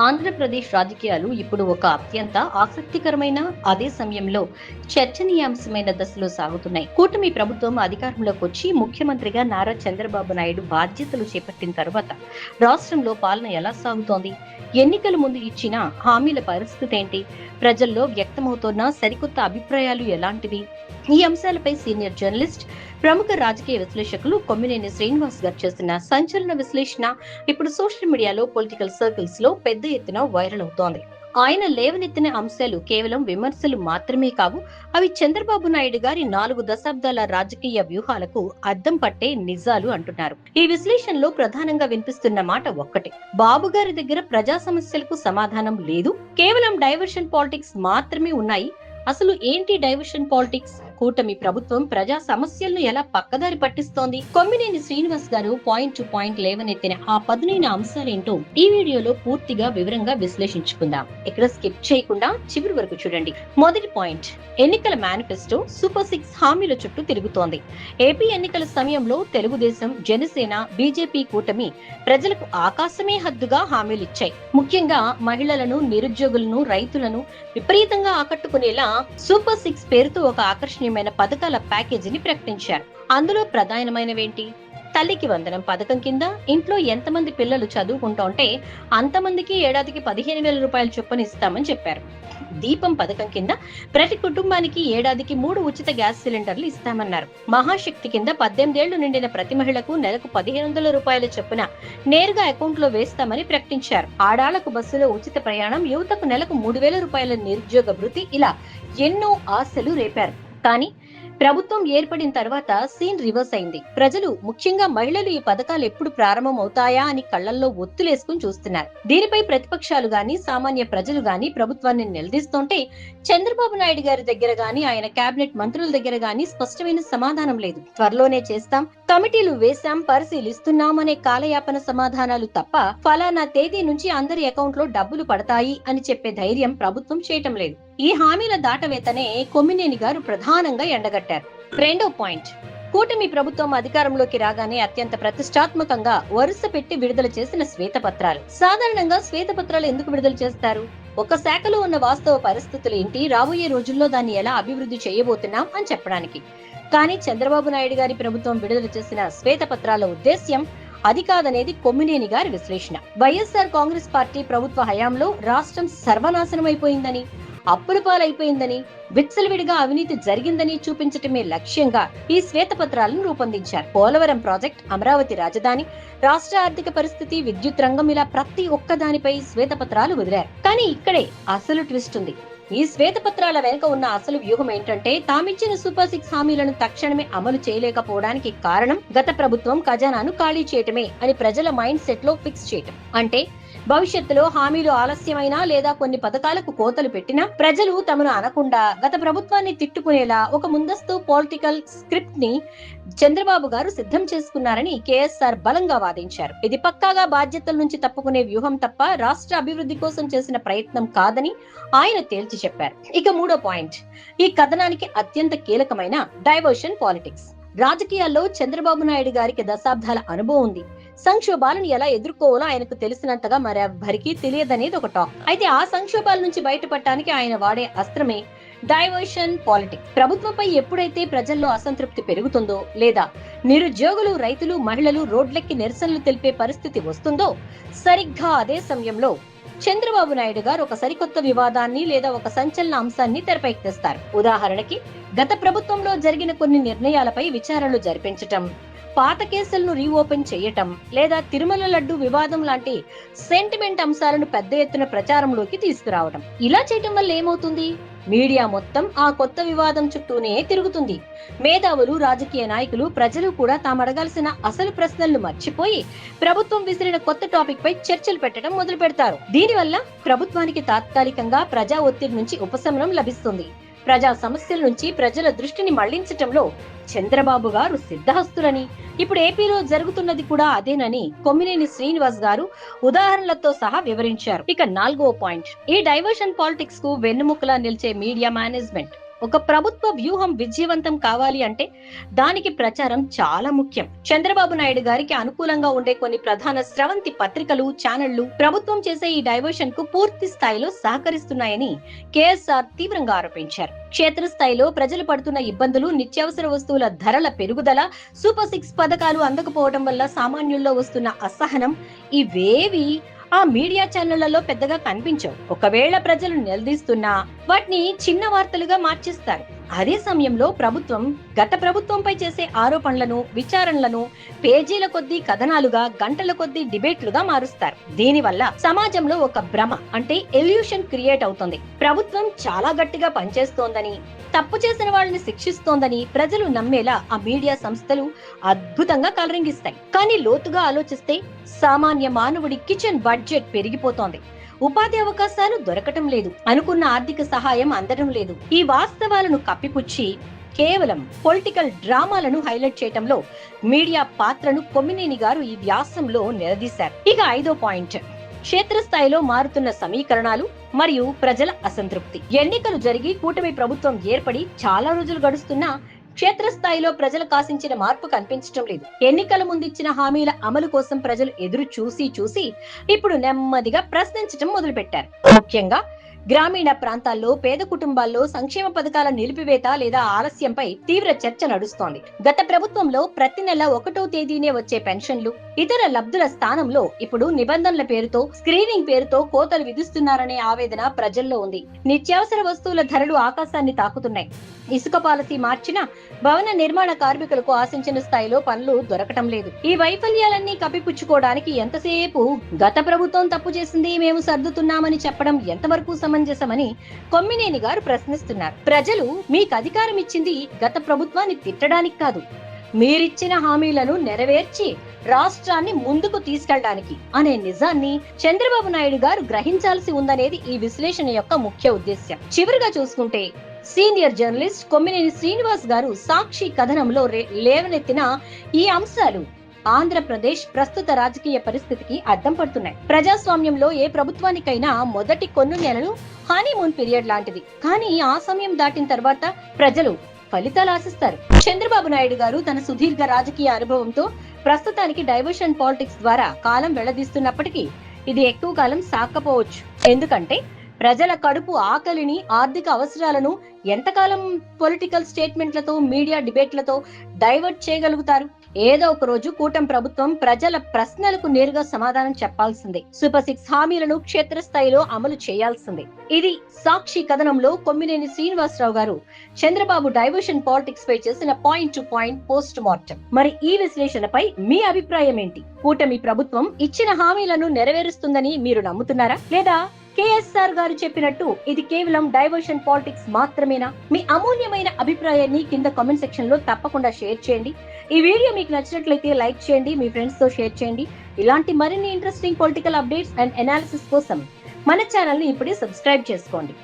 ఆంధ్రప్రదేశ్ రాజకీయాలు ఇప్పుడు ఒక అత్యంత ఆసక్తికరమైన, అదే సమయంలో చర్చనీయాంశమైన దశలో సాగుతున్నాయి. కూటమి ప్రభుత్వం అధికారంలోకి వచ్చి ముఖ్యమంత్రిగా నారా చంద్రబాబు నాయుడు బాధ్యతలు చేపట్టిన తర్వాత రాష్ట్రంలో పాలన ఎలా సాగుతోంది? ఎన్నికల ముందు ఇచ్చిన హామీల పరిస్థితి ఏంటి? ప్రజల్లో వ్యక్తమవుతున్న సరికొత్త అభిప్రాయాలు ఎలాంటివి? ఈ అంశాలపై సీనియర్ జర్నలిస్ట్, ప్రముఖ రాజకీయ విశ్లేషకులు కొమ్మినేని శ్రీనివాస్ గారు చేసిన సంచలన విశ్లేషణ ఇప్పుడు సోషల్ మీడియాలో, పొలిటికల్ సర్కిల్స్ లో పెద్ద ఎత్తున వైరల్ అవుతోంది. ఆయన లేవనెత్తిన అంశాలు కేవలం విమర్శలు మాత్రమే కావు, అవి చంద్రబాబు నాయుడు గారి 4 దశాబ్దాల రాజకీయ వ్యూహాలకు అద్దం పట్టే నిజాలు అంటున్నారు. ఈ విశ్లేషణలో ప్రధానంగా వినిపిస్తున్న మాట ఒక్కటే: బాబు గారి దగ్గర ప్రజా సమస్యలకు సమాధానం లేదు, కేవలం డైవర్షన్ పాలిటిక్స్ మాత్రమే ఉన్నాయి. అసలు ఏంటి డైవర్షన్ పాలిటిక్స్? కూటమి ప్రభుత్వం ప్రజా సమస్యలను ఎలా పక్కదారి పట్టిస్తోంది? కొమ్మినేని శ్రీనివాస్ గారు పాయింట్ టు పాయింట్ లేవనెత్తిన ఆ పదునైన అంశాలేంటో ఈ వీడియోలో పూర్తిగా వివరంగా విశ్లేషించుకుందాం. ఇక్కడ స్కిప్ చేయకుండా చివరి వరకు చూడండి. మొదటి పాయింట్: ఎన్నికల మేనిఫెస్టో సూపర్ 6 హామీల చుట్టూ తిరుగుతోంది. ఏపీ ఎన్నికల సమయంలో తెలుగుదేశం, జనసేన, బీజేపీ కూటమి ప్రజలకు ఆకాశమే హద్దుగా హామీలిచ్చాయి. ముఖ్యంగా మహిళలను, నిరుద్యోగులను, రైతులను విపరీతంగా ఆకట్టుకునేలా సూపర్ 6 పేరుతో ఒక ఆకర్షణీయమైన పథకాల ప్యాకేజీని ప్రకటించారు. అందులో ప్రధానమైనవేంటి? తల్లికి వందనం పథకం కింద ఇంట్లో ఎంతమంది పిల్లలు చదువుకుంటుంటే అంతమందికి ఏడాదికి 15,000 రూపాయల చొప్పున ఇస్తామని చెప్పారు. దీపం పథకం కింద ప్రతి కుటుంబానికి ఏడాదికి 3 ఉచిత గ్యాస్ సిలిండర్లు ఇస్తామన్నారు. మహాశక్తి కింద 18 ఏళ్లు నిండిన ప్రతి మహిళకు నెలకు 1,500 రూపాయల చొప్పున నేరుగా అకౌంట్ లో వేస్తామని ప్రకటించారు. ఆడాళ్లకు బస్సులో ఉచిత ప్రయాణం, యువతకు నెలకు 3,000 రూపాయల నిరుద్యోగ భృతి, ఇలా ఎన్నో ఆశలు రేపారు. కానీ ప్రభుత్వం ఏర్పడిన తర్వాత సీన్ రివర్స్ అయింది. ప్రజలు, ముఖ్యంగా మహిళలు ఈ పథకాలు ఎప్పుడు ప్రారంభం అవుతాయా అని కళ్లల్లో ఒత్తులేసుకుని చూస్తున్నారు. దీనిపై ప్రతిపక్షాలు గాని, సామాన్య ప్రజలు గాని ప్రభుత్వాన్ని నిలదీస్తుంటే చంద్రబాబు నాయుడు గారి దగ్గర గాని, ఆయన కేబినెట్ మంత్రుల దగ్గర గాని స్పష్టమైన సమాధానం లేదు. త్వరలోనే చేస్తాం, కమిటీలు వేశాం, పరిశీలిస్తున్నాం అనే కాలయాపన సమాధానాలు తప్ప ఫలానా తేదీ నుంచి అందరి అకౌంట్ లో డబ్బులు పడతాయి అని చెప్పే ధైర్యం ప్రభుత్వం చేయటం లేదు. ఈ హామీల దాటవేతనే కొమ్మినేని గారు ప్రధానంగా ఎండగట్టారు. రెండో పాయింట్: కూటమి ప్రభుత్వం అధికారంలోకి రాగానే అత్యంత ప్రతిష్టాత్మకంగా వరుస పెట్టి విడుదల చేసిన శ్వేతపత్రాలు. సాధారణంగా శ్వేతపత్రాలు ఎందుకు విడుదల చేస్తారు? ఒక శాఖలో ఉన్న వాస్తవ పరిస్థితులు ఏంటి, రాబోయే రోజుల్లో దాన్ని ఎలా అభివృద్ధి చేయబోతున్నాం అని చెప్పడానికి. కానీ చంద్రబాబు నాయుడు గారి ప్రభుత్వం విడుదల చేసిన శ్వేతపత్రాల ఉద్దేశ్యం అది కాదనేది కొమ్మినేని గారి విశ్లేషణ. వైఎస్ఆర్ కాంగ్రెస్ పార్టీ ప్రభుత్వ హయాంలో రాష్ట్రం సర్వనాశనం అయిపోయిందని, అప్పుల పాలైపోయిందని, విచ్చలవిడిగా అవినీతి జరిగిందని చూపించటమే లక్ష్యంగా ఈ శ్వేతపత్రాలను రూపొందించారు. పోలవరం ప్రాజెక్ట్, అమరావతి రాజధాని, రాష్ట్ర ఆర్థిక పరిస్థితి, విద్యుత్ రంగం, ఇలా ప్రతి ఒక్క దానిపై శ్వేతపత్రాలు వదిలారు. కానీ ఇక్కడే అసలు ట్విస్ట్ ఉంది. ఈ శ్వేతపత్రాల వెనుక ఉన్న అసలు వ్యూహం ఏంటంటే, తామిచ్చిన సూపర్ 6 హామీలను తక్షణమే అమలు చేయలేకపోవడానికి కారణం గత ప్రభుత్వం ఖజానాను ఖాళీ చేయటమే అని ప్రజల మైండ్ సెట్ లో ఫిక్స్ చేయటం. అంటే భవిష్యత్తులో హామీలు ఆలస్యమైనా లేదా కొన్ని పథకాలకు కోతలు పెట్టినా ప్రజలు తమను అనకుండా గత ప్రభుత్వాన్ని తిట్టుకునేలా ఒక ముందస్తు పొలిటికల్ స్క్రిప్ట్ ని చంద్రబాబు గారు సిద్ధం చేసుకున్నారని కేఎస్ఆర్ బలంగా వాదించారు. ఇది పక్కాగా బాధ్యతల నుంచి తప్పుకునే వ్యూహం తప్ప రాష్ట్ర అభివృద్ధి కోసం చేసిన ప్రయత్నం కాదని ఆయన తేల్చి చెప్పారు. ఇక మూడో పాయింట్: ఈ కథనానికి అత్యంత కీలకమైన డైవర్షన్ పాలిటిక్స్. రాజకీయాల్లో చంద్రబాబు నాయుడు గారికి దశాబ్దాల అనుభవం ఉంది. సంక్షోభాలను ఎలా ఎదుర్కోవాలో ఆయనకు తెలిసినంతగా మరెవ్వరికీ తెలియదనేది ఒక టాక్. అయితే ఆ సంక్షోభాల నుంచి బయటపడటానికి ఆయన వాడే అస్త్రమే డైవర్షన్ పాలిటిక్స్. ప్రభుత్వంపై ఎప్పుడైతే ప్రజల్లో అసంతృప్తి పెరుగుతుందో, లేదా నిరుద్యోగులు, రైతులు, మహిళలు రోడ్లెక్కి నిరసనలు తెలిపే పరిస్థితి వస్తుందో, సరిగ్గా అదే సమయంలో చంద్రబాబు నాయుడు గారు ఒక సరికొత్త వివాదాన్ని లేదా ఒక సంచలన అంశాన్ని తెరపైకి తెస్తారు. ఉదాహరణకి, గత ప్రభుత్వంలో జరిగిన కొన్ని నిర్ణయాలపై విచారణలు జరిపించటం, పాత కేసులను రీఓపెన్ చేయటం, లేదా తిరుమల లడ్డు వివాదం లాంటి సెంటిమెంట్ అంశాలను పెద్ద ఎత్తున ప్రచారంలోకి తీసుకురావడం. ఇలా చేయటం వల్ల ఏమవుతుంది? మీడియా మొత్తం ఆ కొత్త వివాదం చుట్టూనే తిరుగుతుంది. మేధావులు, రాజకీయ నాయకులు, ప్రజలు కూడా తాము అడగాల్సిన అసలు ప్రశ్నలను మర్చిపోయి ప్రభుత్వం విసిరిన కొత్త టాపిక్ పై చర్చలు పెట్టడం మొదలు పెడతారు. దీనివల్ల ప్రభుత్వానికి తాత్కాలికంగా ప్రజా ఒత్తిడి నుంచి ఉపశమనం లభిస్తుంది. ప్రజా సమస్యల నుంచి ప్రజల దృష్టిని మళ్లించటంలో చంద్రబాబు గారు సిద్ధహస్తులని, ఇప్పుడు ఏపీలో జరుగుతున్నది కూడా అదేనని కొమ్మినేని శ్రీనివాస్ గారు ఉదాహరణలతో సహా వివరించారు. ఇక 4వ పాయింట్: ఈ డైవర్షన్ పాలిటిక్స్ కు వెన్నుముకలా నిలిచే మీడియా మేనేజ్మెంట్. ఒక ప్రభుత్వ వ్యూహం విజయవంతం కావాలి అంటే దానికి ప్రచారం చాలా ముఖ్యం. చంద్రబాబు నాయుడు గారికి అనుకూలంగా ఉండే కొన్ని ప్రధాన స్రవంతి పత్రికలు, ఛానళ్లు ప్రభుత్వం చేసే ఈ డైవర్షన్ కు పూర్తి స్థాయిలో సహకరిస్తున్నాయని కేఎస్ఆర్ తీవ్రంగా ఆరోపించారు. క్షేత్రస్థాయిలో ప్రజలు పడుతున్న ఇబ్బందులు, నిత్యావసర వస్తువుల ధరల పెరుగుదల, సూపర్ 6 పథకాలు అందకపోవడం వల్ల సామాన్యుల్లో వస్తున్న అసహనం ఇవేవి ఆ మీడియా ఛానళ్లలో పెద్దగా కనిపించవు. ఒకవేళ ప్రజలు నిలదీస్తున్నా వాటిని చిన్న వార్తలుగా మార్చేస్తారు. అదే సమయంలో గత ప్రభుత్వంపై చేసే ఆరోపణలను, విచారణలను పేజీల కొద్దీ కథనాలుగా, గంటల కొద్దీ డిబేట్లుగా మారుస్తారు. దీనివల్ల సమాజంలో ఒక భ్రమ అంటే ఎల్యూషన్ క్రియేట్ అవుతుంది. ప్రభుత్వం చాలా గట్టిగా పనిచేస్తోందని, తప్పు చేసిన వాళ్ళని శిక్షిస్తోందని ప్రజలు నమ్మేలా ఆ మీడియా సంస్థలు అద్భుతంగా కలరింగిస్తాయి. కానీ లోతుగా ఆలోచిస్తే సామాన్య మానవుడి కిచెన్ బడ్జెట్ పెరిగిపోతోంది. ఉపాధి అవకాశాలు దొరకటం లేదు. అనుకున్న ఆర్థిక సహాయం అందడం లేదు. ఈ వాస్తవాలను కప్పిపుచ్చి కేవలం పొలిటికల్ డ్రామాలను హైలైట్ చేయటంలో మీడియా పాత్రను కొమ్మినేని గారు ఈ వ్యాసంలో నిలదీశారు. ఇక 5వ పాయింట్, క్షేత్రస్థాయిలో మారుతున్న సమీకరణాలు మరియు ప్రజల అసంతృప్తి. ఎన్నికలు జరిగి కూటమి ప్రభుత్వం ఏర్పడి చాలా రోజులు గడుస్తున్నా క్షేత్రస్థాయిలో ప్రజలు కాసించిన మార్పు కనిపించడం లేదు. ఎన్నికల ముందిచ్చిన హామీల అమలు కోసం ప్రజలు ఎదురు చూసి ఇప్పుడు నెమ్మదిగా ప్రశ్నించడం మొదలుపెట్టారు. ముఖ్యంగా గ్రామీణ ప్రాంతాల్లో పేద కుటుంబాల్లో సంక్షేమ పథకాల నిలిపివేత లేదా ఆలస్యంపై తీవ్ర చర్చ నడుస్తోంది. గత ప్రభుత్వంలో ప్రతి నెల 1వ తేదీనే వచ్చే పెన్షన్లు, ఇతర లబ్ధుల స్థానంలో ఇప్పుడు నిబంధనల పేరుతో, స్క్రీనింగ్ పేరుతో కోతలు విధిస్తున్నారనే ఆవేదన ప్రజల్లో ఉంది. నిత్యావసర వస్తువుల ధరలు ఆకాశాన్ని తాకుతున్నాయి. ఇసుక పాలసీ మార్చినా భవన నిర్మాణ కార్మికులకు ఆశించిన స్థాయిలో పనులు దొరకటం లేదు. ఈ వైఫల్యాలన్నీ కప్పిపుచ్చుకోవడానికి ఎంతసేపు గత ప్రభుత్వం తప్పు చేసింది, మేము సర్దుతున్నామని చెప్పడం ఎంతవరకు సమంజసమని కొమ్మినేని గారు ప్రశ్నిస్తున్నారు. ప్రజలు మీకు అధికారం ఇచ్చింది గత ప్రభుత్వాన్ని తిట్టడానికి కాదు, మీరిచ్చిన హామీలను నెరవేర్చి రాష్ట్రాన్ని ముందుకు తీసుకెళ్లడానికి అనే నిజాన్ని చంద్రబాబు నాయుడు గారు గ్రహించాల్సి ఉందనేది ఈ విశ్లేషణ యొక్క ముఖ్య ఉద్దేశ్యం. చివరిగా చూసుకుంటే సీనియర్ జర్నలిస్ట్ కొమ్మినేని శ్రీనివాస్ గారు సాక్షి కథనంలో లేవనెత్తిన ఈ అంశాలు ఆంధ్రప్రదేశ్ ప్రస్తుత రాజకీయ పరిస్థితికి అద్దం పడుతున్నాయి. ప్రజాస్వామ్యంలో ఏ ప్రభుత్వానికైనా మొదటి కొన్ని నెలలు హనీమూన్ పీరియడ్ లాంటిది. కానీ ఆ సమయం దాటిన తర్వాత ప్రజలు ఫలితాలు ఆశిస్తారు. చంద్రబాబు నాయుడు గారు తన సుదీర్ఘ రాజకీయ అనుభవంతో ప్రస్తుతానికి డైవర్షన్ పాలిటిక్స్ ద్వారా కాలం వెళ్లదీస్తున్నప్పటికీ ఇది ఎక్కువ కాలం సాగకపోవచ్చు. ఎందుకంటే ప్రజల కడుపు ఆకలిని, ఆర్థిక అవసరాలను ఎంతకాలం పొలిటికల్ స్టేట్మెంట్లతో, మీడియా డిబేట్లతో డైవర్ట్ చేయగలుగుతారు? ఏదో ఒక రోజు కూటమి ప్రభుత్వం ప్రజల ప్రశ్నలకు నేరుగా సమాధానం చెప్పాల్సిందే. సూపర్ 6 హామీలను క్షేత్రస్థాయిలో అమలు చేయాల్సిందే. ఇది సాక్షి కథనంలో కొమ్మినేని శ్రీనివాసరావు గారు చంద్రబాబు డైవర్షన్ పాలిటిక్స్ పై చేసిన point to point post mortem. మరి ఈ విశ్లేషణపై మీ అభిప్రాయం ఏంటి? కూటమి ప్రభుత్వం ఇచ్చిన హామీలను నెరవేరుస్తుందని మీరు నమ్ముతున్నారా? లేదా కేఎస్ఆర్ గారు చెప్పినట్టు ఇది కేవలం డైవర్షన్ పాలిటిక్స్ మాత్రమేనా? మీ అమూల్యమైన అభిప్రాయాన్ని కింద కామెంట్ సెక్షన్ లో తప్పకుండా షేర్ చేయండి. ఈ వీడియో మీకు నచ్చినట్లయితే లైక్ చేయండి, మీ ఫ్రెండ్స్ తో షేర్ చేయండి. ఇలాంటి మరిన్ని interesting political updates and analysis కోసం మన ఛానల్ ని ఇప్పుడే సబ్స్క్రైబ్ చేసుకోండి.